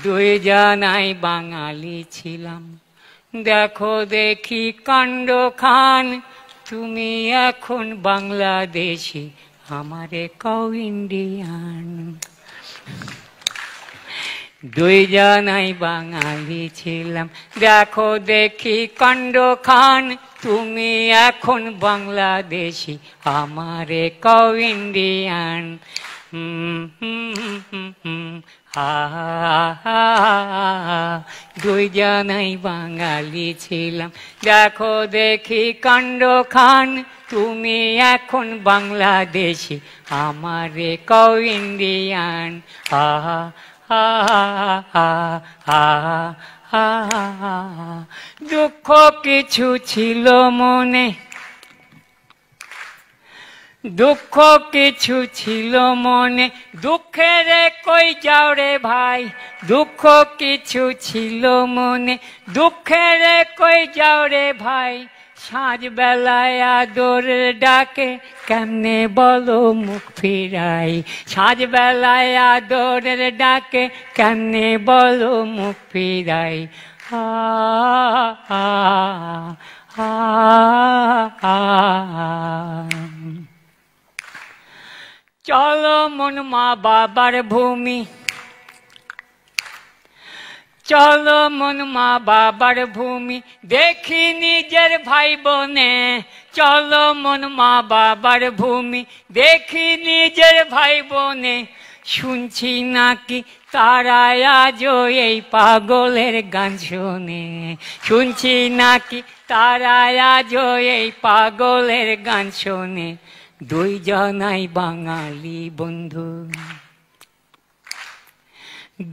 দুইজনাই বাঙালি ছিলাম, দেখো দেখি কাণ্ড খান, তুমি এখন বাংলাদেশি, আমারে কও ইন্ডিয়ান। দুইজনাই বাঙালি ছিলাম, দেখো দেখি কাণ্ড খান, তুমি এখন বাংলাদেশি, আমারে কও ইন্ডিয়ান। দুইজনাই বাঙালি ছিলাম, দেখো দেখি কাণ্ড খান, তুমি এখন বাংলাদেশি, আমারে কও ইন্ডিয়ান। দুঃখ কিছু ছিল মনে, দুঃখ কিছু ছিল মনে, দুঃখের কই যাও রে ভাই, দুঃখ কিছু ছিল মনে, দুঃখের কই যাও রে ভাই, সাঁঝ বেলায় আদরের ডাকে কেমনে বলো মুখ ফিরাই, সাঁঝ বেলায় আদরের ডাকে কেমনে বলো মুখ ফিরাই। চলো মন মা বাবার ভূমি, চলো মন মা বাবার ভূমি, দেখি নিজের ভাই বোনে, চলো মন মা বাবার ভূমি, দেখি নিজের ভাই বোনে, শুনছি নাকি তারা আজও এই পাগলের গান শোনে, শুনছি নাকি তারা আজও এই পাগলের গান শোনে। দুইজনাই বাঙালি বন্ধু,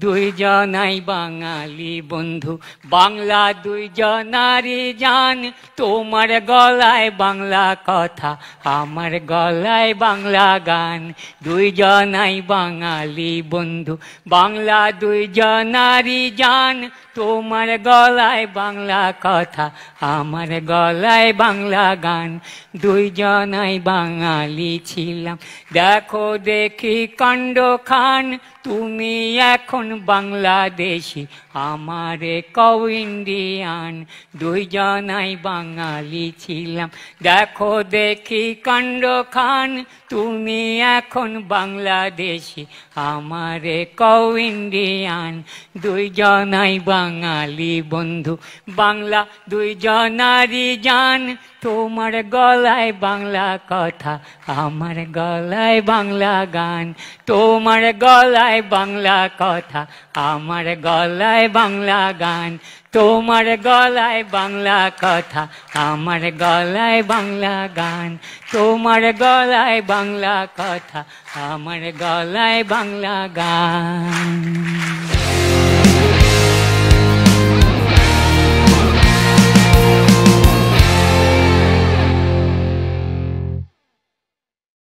দুইজনাই বাঙালি বন্ধু, বাংলা দুইজনারই জান, তোমার গলায় বাংলা কথা, আমার গলায় বাংলা গান। দুইজনাই বাঙালি বন্ধু, বাংলা দুইজনারই জান, তোমার গলায় বাংলা কথা, আমার গলায় বাংলা গান। দুইজনাই বাঙালি ছিলাম, দেখো দেখি কাণ্ড খান, তুমি এখন বাংলাদেশি, আমারে কও ইন্ডিয়ান। দুইজনাই বাঙালি ছিলাম, দেখো দেখি কাণ্ড খান, তুমি এখন বাংলাদেশি, আমারে কও ইন্ডিয়ান। দুইজনাই বাঙালি বন্ধু, বাংলা দুইজনারই জান, তোমার গলায় বাংলা কথা, আমার গলায় বাংলা গান। তোমার গলায় বাংলা কথা, আমার গলায় বাংলা গান। তোমার গলায় বাংলা কথা, আমার গলায় বাংলা গান। তোমার গলায় বাংলা কথা, আমার গলায় বাংলা গান।